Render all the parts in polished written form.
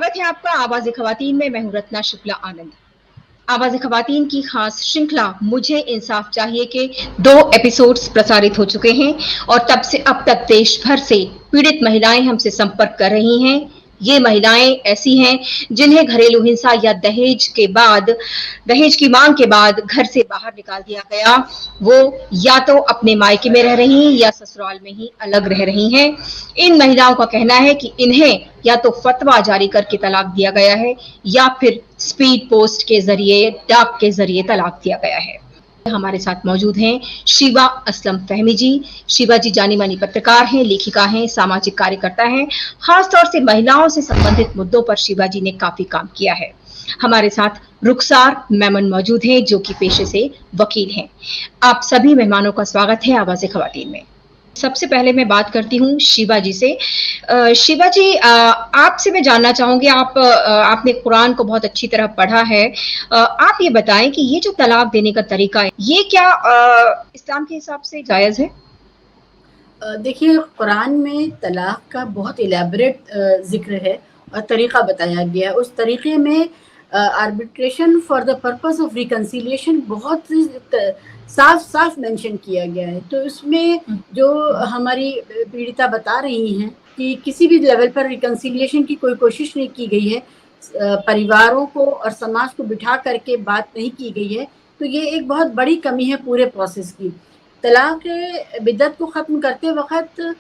स्वागत है आपका आवाज़ ख़वातीन में। मैं हूं रत्ना शुक्ला आनंद। आवाज़ ख़वातीन की खास श्रृंखला मुझे इंसाफ चाहिए के 2 एपिसोड्स प्रसारित हो चुके हैं और तब से अब तक देश भर से पीड़ित महिलाएं हमसे संपर्क कर रही हैं। ये महिलाएं ऐसी हैं जिन्हें घरेलू हिंसा या दहेज की मांग के बाद घर से बाहर निकाल दिया गया। वो या तो अपने मायके में रह रही हैं या ससुराल में ही अलग रह रही हैं। इन महिलाओं का कहना है कि इन्हें या तो फतवा जारी करके तलाक दिया गया है या फिर स्पीड पोस्ट के जरिए, डाक के जरिए तलाक दिया गया है। हमारे साथ मौजूद हैं शिवा असलम फहमी जी। शिवा जी जानी मानी पत्रकार हैं, लेखिका हैं, सामाजिक कार्यकर्ता हैं। खासतौर से महिलाओं से संबंधित मुद्दों पर शिवा जी ने काफी काम किया है। हमारे साथ रुखसार मेमन मौजूद हैं जो कि पेशे से वकील हैं। आप सभी मेहमानों का स्वागत है आवाज़ ख़वातीन में। सबसे पहले मैं बात करती हूँ शिवा जी से। शिवा जी, आपसे मैं जानना चाहूंगी, आपने कुरान को बहुत अच्छी तरह पढ़ा है। आप ये बताएं कि ये जो तलाक देने का तरीका है, ये क्या इस्लाम के हिसाब से जायज़ है? देखिए, कुरान में तलाक का बहुत इलैबोरेट ज़िक्र है और तरीक़ा बताया गया है। उस तरीक़े में arbitration for the purpose of reconciliation बहुत साफ मेंशन किया गया है। तो इसमें जो हमारी पीड़िता बता रही हैं कि किसी भी लेवल पर रिकंसिलिएशन की कोई कोशिश नहीं की गई है, परिवारों को और समाज को बिठा करके बात नहीं की गई है, तो ये एक बहुत बड़ी कमी है पूरे प्रोसेस की। तलाक बिद्दत को ख़त्म करते वक़्त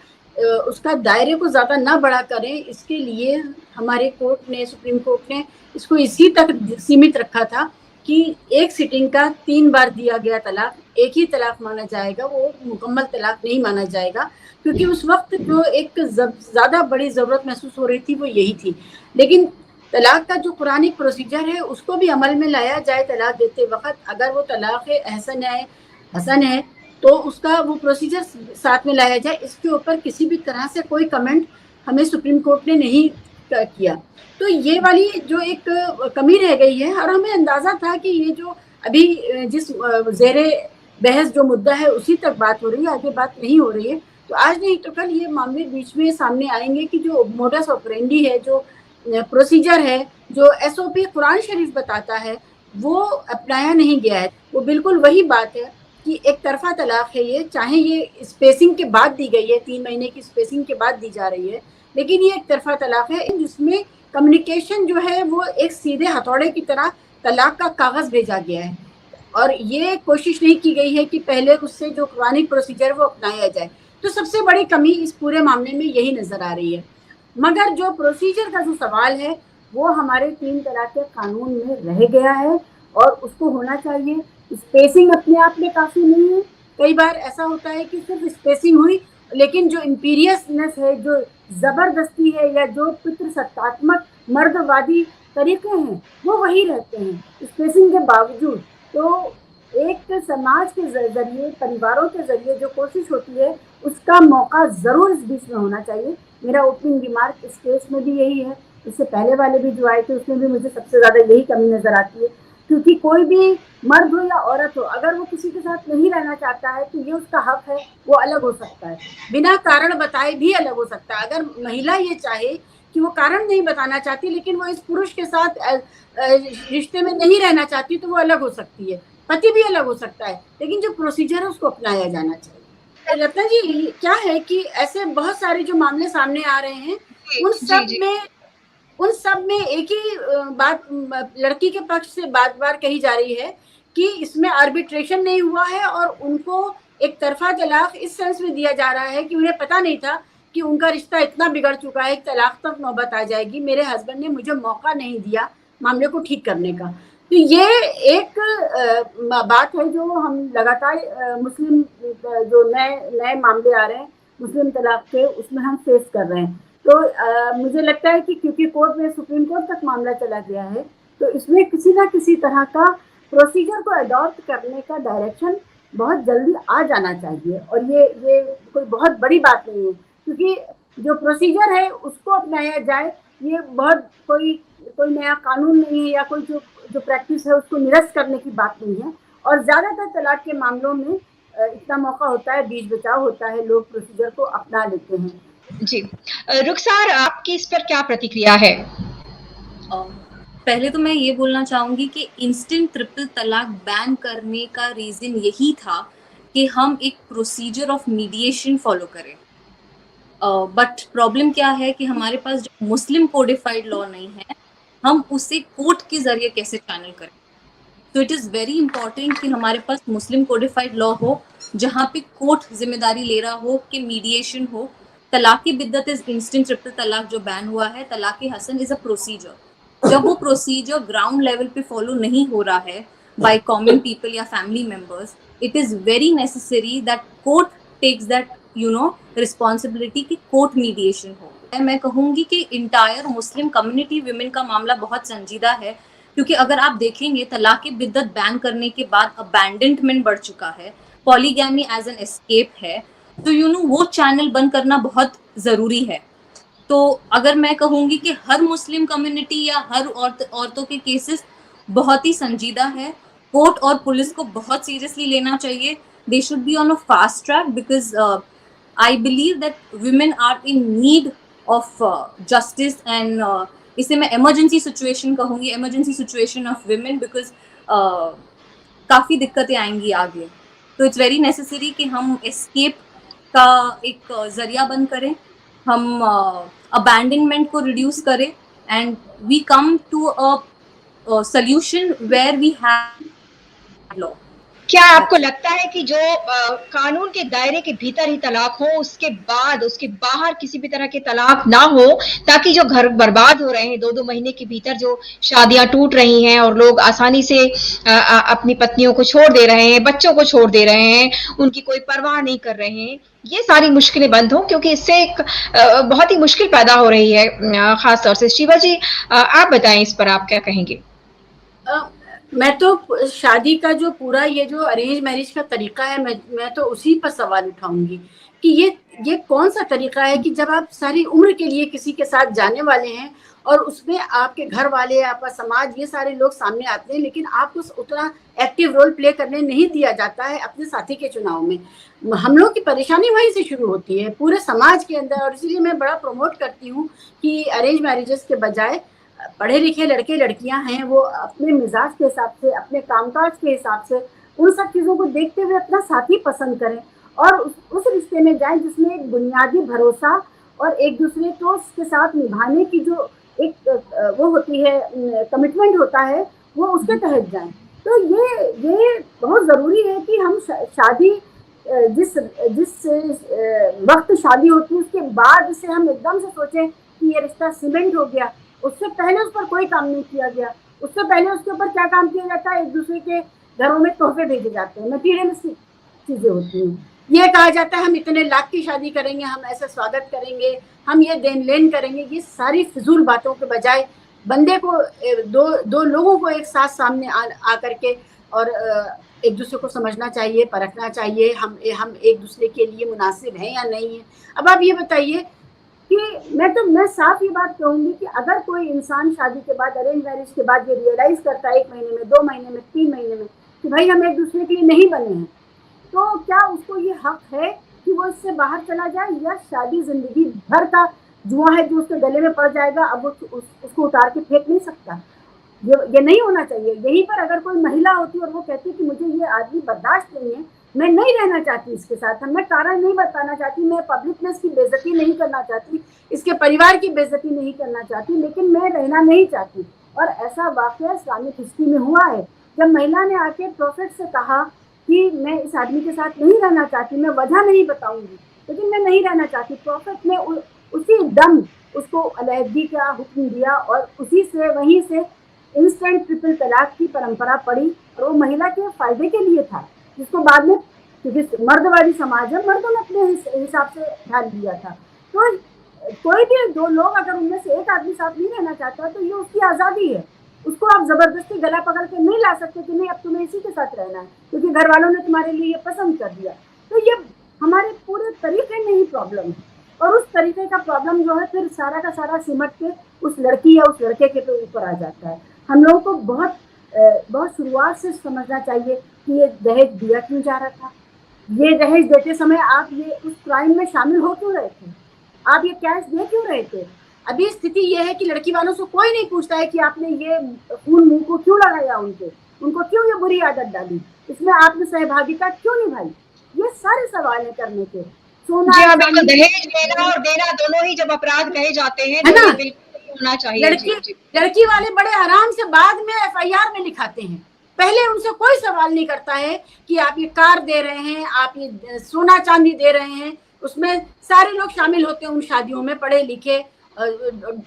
उसका दायरे को ज़्यादा ना बड़ा करें, इसके लिए हमारे सुप्रीम कोर्ट ने इसको इसी तक सीमित रखा था कि एक सिटिंग का 3 बार दिया गया तलाक एक ही तलाक माना जाएगा, वो मुकम्मल तलाक नहीं माना जाएगा, क्योंकि उस वक्त जो एक ज़्यादा बड़ी ज़रूरत महसूस हो रही थी वो यही थी। लेकिन तलाक का जो कुरानिक प्रोसीजर है उसको भी अमल में लाया जाए तलाक देते वक़्त। अगर वो तलाक हसन है तो उसका वो प्रोसीजर साथ में लाया जाए। इसके ऊपर किसी भी तरह से कोई कमेंट हमें सुप्रीम कोर्ट ने नहीं किया। तो ये वाली जो एक कमी रह गई है, और हमें अंदाज़ा था कि ये जो अभी जिस ज़ेरे बहस जो मुद्दा है उसी तक बात हो रही है, आगे बात नहीं हो रही है। तो आज नहीं तो कल ये मामले बीच में सामने आएंगे कि जो मोडस ऑपरेंडी है, जो प्रोसीजर है, जो SOP कुरान शरीफ बताता है, वो अपनाया नहीं गया है। वो बिल्कुल वही बात है कि एक तरफा तलाक है ये, चाहे ये स्पेसिंग के बाद दी गई है, 3 महीने की स्पेसिंग के बाद दी जा रही है, लेकिन ये एक तरफा तलाक है जिसमें कम्युनिकेशन जो है वो एक सीधे हथौड़े की तरह तलाक का कागज़ भेजा गया है, और ये कोशिश नहीं की गई है कि पहले उससे जो कुरानिक प्रोसीजर वो अपनाया जाए। तो सबसे बड़ी कमी इस पूरे मामले में यही नज़र आ रही है। मगर जो प्रोसीजर का जो सवाल है वो हमारे 3 तलाक के कानून में रह गया है और उसको होना चाहिए। स्पेसिंग अपने आप में काफ़ी नहीं है। कई बार ऐसा होता है कि सिर्फ स्पेसिंग हुई, लेकिन जो इम्पीरियसनेस है, जो ज़बरदस्ती है, या जो पितृसत्तात्मक मर्दवादी तरीके हैं, वो वही रहते हैं स्पेसिंग के बावजूद। तो एक समाज के ज़रिए, परिवारों के ज़रिए जो कोशिश होती है, उसका मौका ज़रूर इस बीच में होना चाहिए। मेरा ओपनिंग रिमार्क इस केस में भी यही है। इससे पहले वाले भी जो आए थे उसमें भी मुझे सबसे ज़्यादा यही कमी नज़र आती है, क्योंकि कोई भी मर्द हो या औरत हो, अगर वो किसी के साथ नहीं रहना चाहता है तो ये उसका हक है, वो अलग हो सकता है, बिना कारण बताए भी अलग हो सकता है। अगर महिला ये चाहे कि वो कारण नहीं बताना चाहती, लेकिन वो इस पुरुष के साथ रिश्ते में नहीं रहना चाहती, तो वो अलग हो सकती है। पति भी अलग हो सकता है, लेकिन जो प्रोसीजर है उसको अपनाया जाना चाहिए। रत्ना जी, क्या है कि ऐसे बहुत सारे जो मामले सामने आ रहे हैं, उन सब में एक ही बात लड़की के पक्ष से बार कही जा रही है कि इसमें आर्बिट्रेशन नहीं हुआ है, और उनको एक तरफा तलाक इस सेंस में दिया जा रहा है कि उन्हें पता नहीं था कि उनका रिश्ता इतना बिगड़ चुका है, तलाक तक नौबत आ जाएगी, मेरे हस्बैंड ने मुझे मौका नहीं दिया मामले को ठीक करने का। तो ये एक बात है जो हम लगातार मुस्लिम जो नए मामले आ रहे हैं मुस्लिम तलाक के, उसमें हम फेस कर रहे हैं। तो मुझे लगता है कि क्योंकि कोर्ट में, सुप्रीम कोर्ट तक मामला चला गया है, तो इसमें किसी ना किसी तरह का प्रोसीजर को अडॉप्ट करने का डायरेक्शन बहुत जल्दी आ जाना चाहिए। और ये कोई बहुत बड़ी बात नहीं है, क्योंकि जो प्रोसीजर है उसको अपनाया जाए। ये बहुत कोई नया कानून नहीं है, या कोई जो प्रैक्टिस है उसको निरस्त करने की बात नहीं है। और ज़्यादातर तलाक के मामलों में इतना मौका होता है, बीच बचाव होता है, लोग प्रोसीजर को अपना लेते हैं। जी, रुखसार, आपकी इस पर क्या प्रतिक्रिया है? पहले तो मैं ये बोलना चाहूंगी कि इंस्टेंट ट्रिपल तलाक बैन करने का रीजन यही था कि हम एक प्रोसीजर ऑफ मीडिएशन फॉलो करें। बट प्रॉब्लम क्या है कि हमारे पास जो मुस्लिम कोडिफाइड लॉ नहीं है, हम उसे कोर्ट के जरिए कैसे चैनल करें। तो इट इज वेरी इंपॉर्टेंट कि हमारे पास मुस्लिम कोडिफाइड लॉ हो जहाँ पे कोर्ट जिम्मेदारी ले रहा हो कि मीडिएशन हो। तलाक बिद्दत इज इंस्टेंट ट्रिपल तलाक जो बैन हुआ है, तलाक हसन इज अ प्रोसीजर। जब वो प्रोसीजर ग्राउंड लेवल पे फॉलो नहीं हो रहा है बाय कॉमन पीपल या family members, it is very necessary that court takes that responsibility कि कोर्ट मीडिएशन हो। मैं कहूंगी कि इंटायर मुस्लिम कम्युनिटी विमेन का मामला बहुत संजीदा है, क्योंकि अगर आप देखेंगे तलाक बिद्दत बैन करने के बाद अबैंडनमेंट बढ़ चुका है, पॉलीगैमी एज एन एस्केप है, तो वो चैनल बंद करना बहुत जरूरी है। तो अगर मैं कहूंगी कि हर मुस्लिम कम्युनिटी या हर औरतों के केसेस बहुत ही संजीदा है, कोर्ट और पुलिस को बहुत सीरियसली लेना चाहिए। They should be on a fast track because I believe that women are in need of justice and इसे मैं इमरजेंसी सिचुएशन कहूंगी, emergency situation of women, because काफी दिक्कतें आएंगी आगे। तो इट्स वेरी नेसेसरी कि हम एस्केप का एक जरिया बंद करें, हम अबैंडनमेंट को रिड्यूस करें and we come to a solution where we have law. क्या आपको लगता है कि जो कानून के दायरे के भीतर ही तलाक हो, उसके बाद उसके बाहर किसी भी तरह के तलाक ना हो, ताकि जो घर बर्बाद हो रहे हैं 2-2 महीने के भीतर, जो शादियां टूट रही हैं और लोग आसानी से अपनी पत्नियों को छोड़ दे रहे हैं, बच्चों को छोड़ दे रहे हैं, उनकी कोई परवाह नहीं कर रहे हैं, ये सारी मुश्किलें बंद हो, क्योंकि इससे एक बहुत ही मुश्किल पैदा हो रही है खास तौर से। शिवा जी, आप बताएं इस पर, आप क्या कहेंगे? मैं तो शादी का जो पूरा ये जो अरेंज मैरिज का तरीका है, मैं तो उसी पर सवाल उठाऊंगी कि ये कौन सा तरीका है कि जब आप सारी उम्र के लिए किसी के साथ जाने वाले हैं और उसमें आपके घर वाले, आपका समाज, ये सारे लोग सामने आते हैं, लेकिन आपको उतना एक्टिव रोल प्ले करने नहीं दिया जाता है अपने साथी के चुनाव में। हम लोग की परेशानी वहीं से शुरू होती है पूरे समाज के अंदर, और इसलिए मैं बड़ा प्रमोट करती हूँ कि अरेंज मैरिजेस के बजाय पढ़े लिखे लड़के लड़कियां हैं, वो अपने मिजाज के हिसाब से, अपने कामकाज के हिसाब से, उन सब चीज़ों को देखते हुए अपना साथी पसंद करें और उस रिश्ते में जाएं जिसमें एक बुनियादी भरोसा और एक दूसरे को के साथ निभाने की जो एक वो होती है, कमिटमेंट होता है, वो उसके तहत जाएं। तो ये बहुत ज़रूरी है कि हम शादी जिस जिस वक्त शादी होती है उसके बाद से हम एकदम से सोचें कि ये रिश्ता सीमेंट हो गया। उससे पहले उस पर कोई काम नहीं किया गया। उससे पहले उसके ऊपर क्या काम किया जाता है, एक दूसरे के घरों में तोहफे भेजे जाते हैं, मटीरियलिस्टिक चीजें होती हैं। ये कहा जाता है हम इतने लाख की शादी करेंगे, हम ऐसा स्वागत करेंगे, हम ये देन लेन करेंगे। ये सारी फिजूल बातों के बजाय बंदे को दो लोगों को एक साथ सामने आ करके और एक दूसरे को समझना चाहिए, परखना चाहिए हम एक दूसरे के लिए मुनासिब हैं या नहीं है। अब आप ये बताइए कि मैं साफ ये बात कहूंगी कि अगर कोई इंसान शादी के बाद, अरेंज मैरिज के बाद ये रियलाइज करता है 1 महीने में, 2 महीने में, 3 महीने में कि भाई हम एक दूसरे के लिए नहीं बने हैं, तो क्या उसको ये हक है कि वो इससे बाहर चला जाए, या शादी जिंदगी भर का जुआ है जो उसके गले में पड़ जाएगा, अब वो उसको उतार के फेंक नहीं सकता। ये नहीं होना चाहिए। यहीं पर अगर कोई महिला होती और वो कहती कि मुझे ये आदमी बर्दाश्त नहीं है, मैं नहीं रहना चाहती इसके साथ, मैं कारण नहीं बताना चाहती, मैं पब्लिक में इसकी बेइज्जती नहीं करना चाहती, इसके परिवार की बेइज्जती नहीं करना चाहती, लेकिन मैं रहना नहीं चाहती। और ऐसा वाकया इस्लामिक हिस्ट्री में हुआ है, जब महिला ने आके प्रोफेट से कहा कि मैं इस आदमी के साथ नहीं रहना चाहती, मैं वजह नहीं बताऊंगी, लेकिन मैं नहीं रहना चाहती। प्रोफेट ने उसी दम उसको अलहदगी का हुक्म दिया और उसी से, वहीं से इंस्टेंट ट्रिपल तलाक की परंपरा पड़ी, और वो महिला के फायदे के लिए था, जिसको बाद में, क्योंकि मर्दवादी समाज है, मर्दों ने अपने हिसाब से ध्यान दिया था। तो कोई भी 2 लोग अगर उनमें से एक आदमी साथ नहीं रहना चाहता तो ये उसकी आज़ादी है, उसको आप जबरदस्ती गला पकड़ के नहीं ला सकते कि नहीं अब तुम्हें इसी के साथ रहना है क्योंकि घर वालों ने तुम्हारे लिए ये पसंद कर दिया। तो ये हमारे पूरे तरीके में ही प्रॉब्लम है, और उस तरीके का प्रॉब्लम जो है फिर सारा का सारा सिमट के उस लड़की या उस लड़के के ऊपर आ जाता है। हम लोगों को बहुत शुरुआत से समझना चाहिए कि ये दहेज दिया क्यों जा रहा था, ये दहेज देते समय आप ये उस क्राइम में शामिल हो क्यों रहे थे, आप ये कैश दे क्यों रहे थे, अभी स्थिति ये है कि लड़की वालों से कोई नहीं पूछता है कि आपने ये खून मुंह को क्यों लगाया, उनको क्यों ये बुरी आदत डाली, इसमें आपने सहभागिता क्यों निभाई, ये सारे सवाल है करने के। जी हाँ, बिल्कुल। दहेज लेना और देना दोनों ही जब अपराध कहे जाते हैं है तो ना, ये बिल्कुल होना चाहिए। लड़की वाले बड़े आराम से बाद में FIR में लिखाते हैं, पहले उनसे कोई सवाल नहीं करता है कि आप ये कार दे रहे हैं, आप ये सोना चांदी दे रहे हैं। उसमें सारे लोग शामिल होते हैं उन शादियों में, पढ़े लिखे,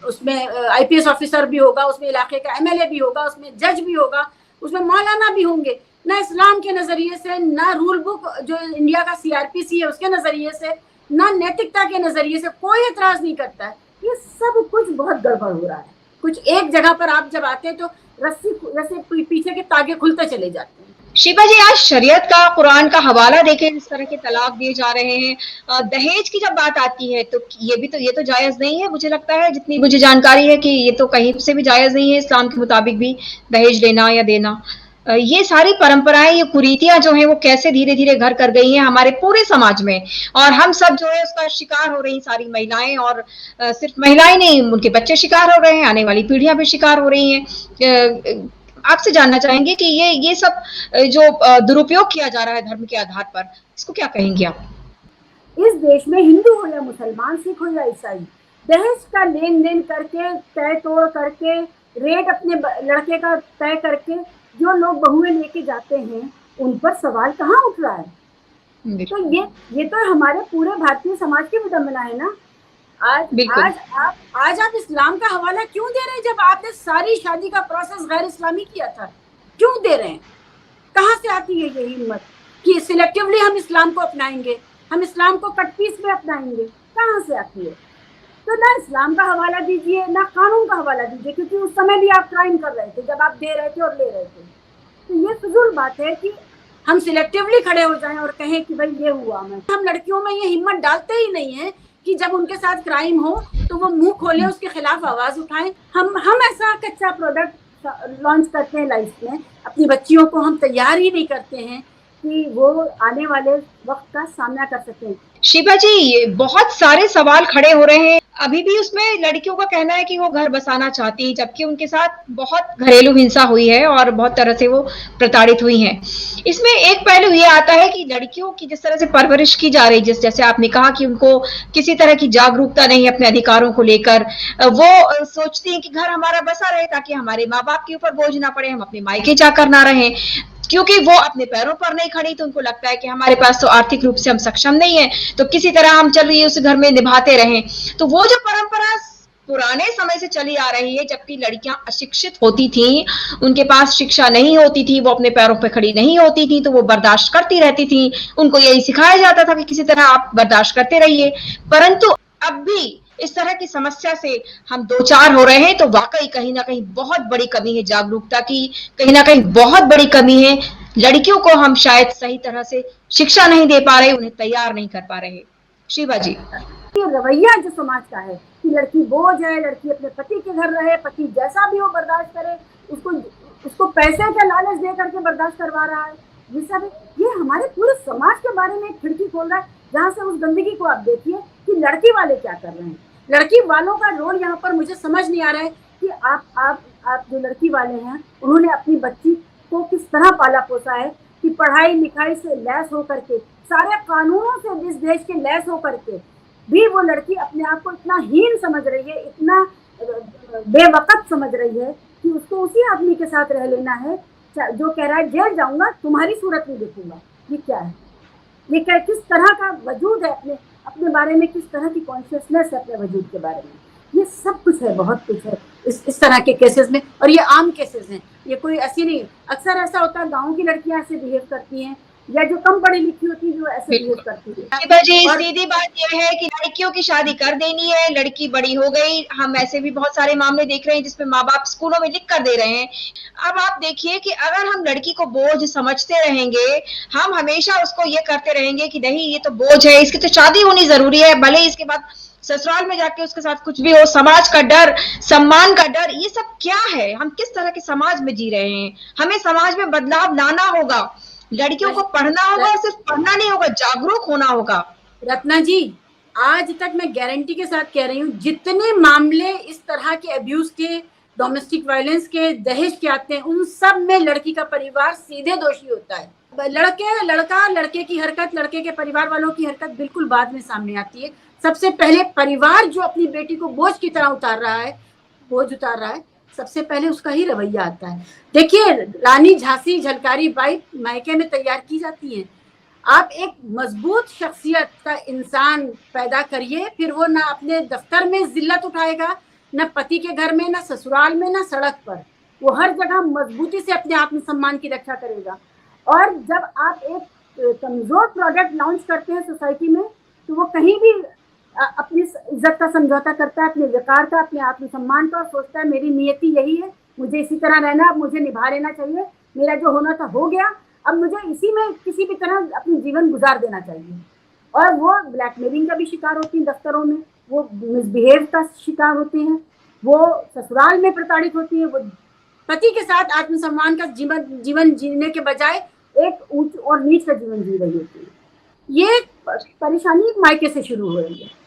उसमें IPS ऑफिसर भी होगा, उसमें इलाके का MLA भी होगा, उसमें जज भी होगा, उसमें मौलाना भी होंगे। ना इस्लाम के नजरिए से, ना रूल बुक जो इंडिया का CRPC है उसके नजरिए से, ना नैतिकता के नजरिए से कोई एतराज नहीं करता है। ये सब कुछ बहुत गड़बड़ हो रहा है। कुछ एक जगह पर आप जब आते हैं तो रस्सी जैसे पीछे के तागे खुलते चले जाते हैं। शिबा जी, आज शरीयत का, कुरान का हवाला देके इस तरह के तलाक दिए जा रहे हैं। दहेज की जब बात आती है तो ये तो जायज नहीं है, मुझे लगता है, जितनी मुझे जानकारी है कि ये तो कहीं से भी जायज नहीं है इस्लाम के मुताबिक भी दहेज लेना या देना। ये सारी परंपराएं, ये कुरीतियां जो हैं वो कैसे धीरे धीरे घर कर गई हैं हमारे पूरे समाज में, और हम सब जो है उसका शिकार हो रही सारी महिलाएं, और सिर्फ महिलाएं नहीं, उनके बच्चे शिकार हो रहे हैं, आने वाली पीढ़ियां भी शिकार हो रही हैं। आपसे जानना चाहेंगे कि ये सब जो दुरुपयोग किया जा रहा है धर्म के आधार पर, इसको क्या कहेंगे आप? इस देश में हिंदू हो या मुसलमान, सिख हो या ईसाई, दहेज का लेन देन करके, तय तोड़ करके, रेट अपने लड़के का तय करके जो लोग बहुएं लेके जाते हैं, उन पर सवाल कहाँ उठ रहा है? तो ये तो हमारे पूरे भारतीय समाज की विडंबना है ना। आज आप इस्लाम का हवाला क्यों दे रहे हैं जब आपने सारी शादी का प्रोसेस गैर इस्लामी किया था? क्यों दे रहे हैं? कहाँ से आती है ये हिम्मत कि सिलेक्टिवली हम इस्लाम को अपनाएंगे, हम इस्लाम को कट पीस में अपनाएंगे? कहाँ से आती है? तो ना इस्लाम का हवाला दीजिए, ना कानून का हवाला दीजिए, क्योंकि उस समय भी आप क्राइम कर रहे थे जब आप दे रहे थे और ले रहे थे। तो ये फिजूल बात है कि हम सिलेक्टिवली खड़े हो जाएं और कहें कि भाई ये हुआ। हम लड़कियों में ये हिम्मत डालते ही नहीं है कि जब उनके साथ क्राइम हो तो वो मुंह खोले, उसके खिलाफ आवाज उठाएं। हम ऐसा कच्चा प्रोडक्ट लॉन्च करते हैं लाइफ में, अपनी बच्चियों को हम तैयार ही नहीं करते हैं कि वो आने वाले वक्त का सामना कर सकें। शिबा जी, बहुत सारे सवाल खड़े हो रहे हैं। अभी भी उसमें लड़कियों का कहना है कि वो घर बसाना चाहती है, जबकि उनके साथ बहुत घरेलू हिंसा हुई है और बहुत तरह से वो प्रताड़ित हुई हैं। इसमें एक पहलू ये आता है कि लड़कियों की जिस तरह से परवरिश की जा रही, जैसे आपने कहा कि उनको किसी तरह की जागरूकता नहीं अपने अधिकारों को लेकर, वो सोचती है कि घर हमारा बसा रहे ताकि हमारे माँ बाप के ऊपर बोझ ना पड़े, हम अपने मायके जाकर ना रहें, क्योंकि वो अपने पैरों पर नहीं खड़ी, तो उनको लगता है कि हमारे पास तो आर्थिक रूप से हम सक्षम नहीं है, तो किसी तरह हम चल रही है उस घर में निभाते रहें। तो वो जो परंपरा पुराने समय से चली आ रही है, जबकि लड़कियां अशिक्षित होती थी, उनके पास शिक्षा नहीं होती थी, वो अपने पैरों पर खड़ी नहीं होती थी, तो वो बर्दाश्त करती रहती थी। उनको यही सिखाया जाता था कि किसी तरह आप बर्दाश्त करते रहिए। परंतु अब भी इस तरह की समस्या से हम दो चार हो रहे हैं, तो वाकई कहीं ना कहीं बहुत बड़ी कमी है जागरूकता की, कहीं ना कहीं बहुत बड़ी कमी है। लड़कियों को हम शायद सही तरह से शिक्षा नहीं दे पा रहे, उन्हें तैयार नहीं कर पा रहे। शिवा जी, ये रवैया जो समाज का है कि लड़की बोझ है, लड़की अपने पति के घर रहे, पति जैसा भी हो बर्दाश्त करे, उसको पैसे का लालच दे करके बर्दाश्त करवा रहा है, ये सब ये हमारे पूरे समाज के बारे में एक खिड़की खोल रहा है, जहाँ से उस गंदगी को आप देखिए कि लड़की वाले क्या कर रहे हैं। लड़की वालों का रोल यहाँ पर मुझे समझ नहीं आ रहा है कि आप जो लड़की वाले हैं, उन्होंने अपनी बच्ची को किस तरह पाला पोसा है कि पढ़ाई लिखाई से लैस होकर के, सारे कानूनों से इस देश के लैस होकर के भी वो लड़की अपने आप को इतना हीन समझ रही है, इतना बेवकत समझ रही है कि उसको उसी आदमी के साथ रह लेना है जो कह रहा है जेल जाऊंगा, तुम्हारी सूरत नहीं देखूंगा। ये क्या है? ये क्या, किस तरह का वजूद है, अपने बारे में किस तरह की कॉन्शियसनेस है अपने वजूद के बारे में? ये सब कुछ है, बहुत कुछ है इस तरह के केसेस में, और ये आम केसेस हैं, ये कोई ऐसी नहीं। अक्सर ऐसा होता है गाँव की लड़कियां ऐसे बिहेव करती हैं, या जो कम पढ़ी लिखी होती है जो ऐसे बिहेव करती है। जी, सीधी बात यह है कि लड़कियों की शादी कर देनी है, लड़की बड़ी हो गई। हम ऐसे भी बहुत सारे मामले देख रहे हैं जिसमें माँ बाप स्कूलों में लिख कर दे रहे हैं। अब आप देखिए कि अगर हम लड़की को बोझ समझते रहेंगे, हम हमेशा उसको ये करते रहेंगे कि नहीं ये तो बोझ है, इसकी तो शादी होनी जरूरी है, भले इसके बाद ससुराल में जाके उसके साथ कुछ भी हो, समाज का डर, सम्मान का डर, ये सब क्या है? हम किस तरह के समाज में जी रहे हैं? हमें समाज में बदलाव लाना होगा, लड़कियों को पढ़ना होगा, और सिर्फ पढ़ना नहीं होगा, जागरूक होना होगा। रत्ना जी, आज तक मैं गारंटी के साथ कह रही हूँ, जितने मामले इस तरह के अब्यूज के, डोमेस्टिक वायलेंस के, दहेज के आते हैं, उन सब में लड़की का परिवार सीधे दोषी होता है। लड़के की हरकत, लड़के के परिवार वालों की हरकत बिल्कुल बाद में सामने आती है। सबसे पहले परिवार जो अपनी बेटी को बोझ की तरह उतार रहा है, सबसे पहले उसका ही रवैया आता है। देखिए, रानी झांसी झलकारी बाई मायके में तैयार की जाती है। आप एक मजबूत शख्सियत का इंसान पैदा करिए, फिर वो ना अपने दफ्तर में जिल्लत उठाएगा, न पति के घर में, न ससुराल में, न सड़क पर। वो हर जगह मजबूती से अपने आत्मसम्मान की रक्षा करेगा। और जब आप एक कमजोर प्रोडक्ट लॉन्च करते हैं सोसाइटी में, तो वो कहीं भी अपनी इज्जत का समझौता करता है, अपने वकार का, अपने आत्मसम्मान का, और सोचता है मेरी नियति यही है, मुझे इसी तरह रहना, अब मुझे निभा लेना चाहिए, मेरा जो होना था हो गया, अब मुझे इसी में किसी भी तरह अपनी जीवन गुजार देना चाहिए। और वो ब्लैकमेलिंग का भी शिकार होती हैं दफ्तरों में, वो मिसबिहेव का शिकार होते हैं, वो ससुराल में प्रताड़ित होती है, वो पति के साथ आत्मसम्मान का जीवन जीने के बजाय एक ऊंच और नीच का जीवन जी रही होती है। ये परेशानी मायके से शुरू हो रही है।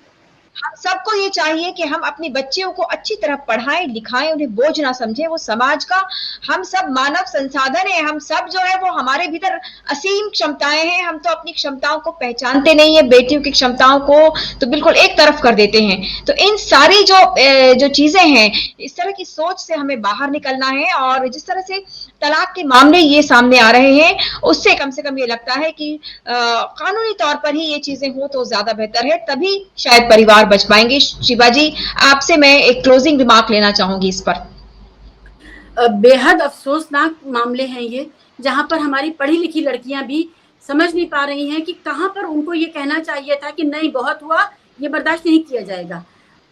हम सबको ये चाहिए कि हम अपने बच्चों को अच्छी तरह पढ़ाएं लिखाएं, उन्हें बोझ ना समझें। वो समाज का, हम सब मानव संसाधन है, हम सब जो है वो हमारे भीतर असीम क्षमताएं हैं। हम तो अपनी क्षमताओं को पहचानते नहीं है, बेटियों की क्षमताओं को तो बिल्कुल एक तरफ कर देते हैं। तो इन सारी जो चीजें हैं, इस तरह की सोच से हमें बाहर निकलना है। और जिस तरह से तलाक के मामले ये सामने आ रहे हैं, उससे कम से कम ये लगता है कि कानूनी तौर पर ही ये चीजें हो तो ज्यादा बेहतर है, तभी शायद परिवार बच पाएंगे। शिवा जी, आपसे मैं एक क्लोजिंग रिमार्क लेना चाहूंगी इस पर। बेहद अफसोसनाक मामले हैं ये, जहां पर हमारी पढ़ी लिखी लड़कियां भी समझ नहीं पा रही हैं कि कहां पर उनको ये कहना चाहिए था कि नहीं, बहुत हुआ, ये बर्दाश्त नहीं किया जाएगा।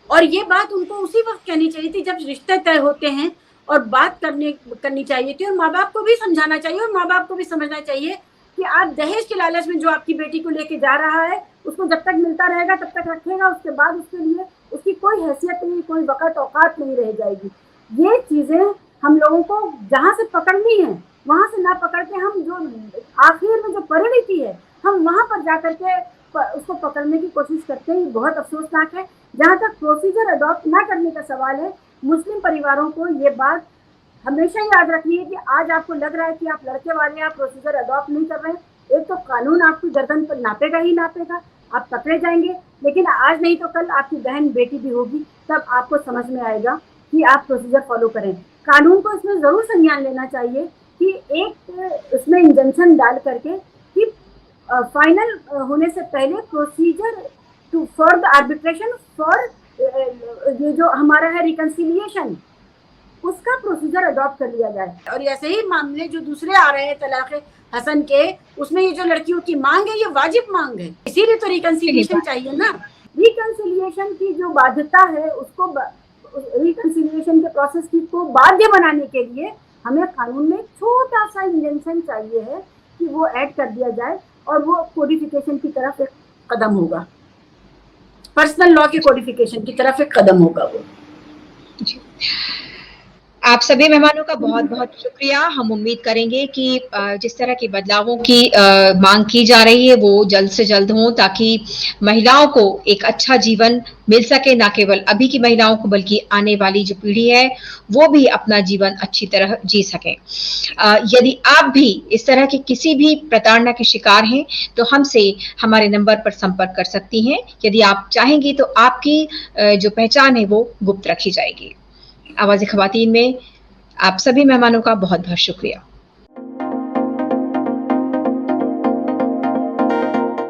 और ये बात उनको उसी वक्त कहनी चाहिए थी जब रिश्ते तय होते हैं, और बात करनी चाहिए थी, और माँ बाप को भी समझाना चाहिए, और माँ बाप को भी समझना चाहिए कि आप दहेज के लालच में जो आपकी बेटी को लेके जा रहा है, उसको जब तक मिलता रहेगा तब तक रखेगा, उसके बाद उसके लिए उसकी कोई हैसियत नहीं, कोई वक़्त औकात नहीं रह जाएगी। ये चीजें हम लोगों को जहाँ से पकड़नी है वहां से ना पकड़ के, हम जो आखिर में जो परिणति है, हम वहां पर जाकर के उसको पकड़ने की कोशिश करते हैं। ये बहुत अफसोसनाक है। जहाँ तक प्रोसीजर अडॉप्ट ना करने का सवाल है, मुस्लिम परिवारों को ये बात हमेशा याद रखनी है कि आज आपको लग रहा है कि आप लड़के वाले, आप प्रोसीजर अडॉप्ट नहीं कर रहे हैं, एक तो कानून आपकी गर्दन पर नापेगा ही नापेगा, आप पकड़े जाएंगे। लेकिन आज नहीं तो कल आपकी बहन बेटी भी होगी, तब आपको समझ में आएगा कि आप प्रोसीजर फॉलो करें। कानून को इसमें जरूर संज्ञान लेना चाहिए कि एक इसमें इंजंक्शन डाल करके कि फाइनल होने से पहले procedure for the arbitration for ये जो हमारा है रिकंसिलिएशन, उसका प्रोसीजर अडॉप्ट कर लिया जाए। और ऐसे ही मामले जो दूसरे आ रहे हैं तलाक हसन के, उसमें ये जो लड़कियों की मांग है, ये वाजिब मांग है, इसीलिए तो रिकंसिलिएशन चाहिए ना। रिकंसिलिएशन की जो बाध्यता है, उसको रिकंसिलिएशन के प्रोसेस को बाध्य बनाने के लिए हमें कानून में छोटा सा इंजेंशन चाहिए है कि वो ऐड कर दिया जाए, और वो कोडिफिकेशन की तरफ एक कदम होगा, पर्सनल लॉ के कोडिफिकेशन की तरफ एक कदम होगा वो। आप सभी मेहमानों का बहुत बहुत शुक्रिया। हम उम्मीद करेंगे कि जिस तरह के बदलावों की मांग की जा रही है वो जल्द से जल्द हो, ताकि महिलाओं को एक अच्छा जीवन मिल सके, ना केवल अभी की महिलाओं को बल्कि आने वाली जो पीढ़ी है वो भी अपना जीवन अच्छी तरह जी सके। यदि आप भी इस तरह के किसी भी प्रताड़ना के शिकार हैं तो हमसे हमारे नंबर पर संपर्क कर सकती हैं। यदि आप चाहेंगी तो आपकी जो पहचान है वो गुप्त रखी जाएगी। आवाज़-ए-ख़वातीन में आप सभी मेहमानों का बहुत बहुत शुक्रिया।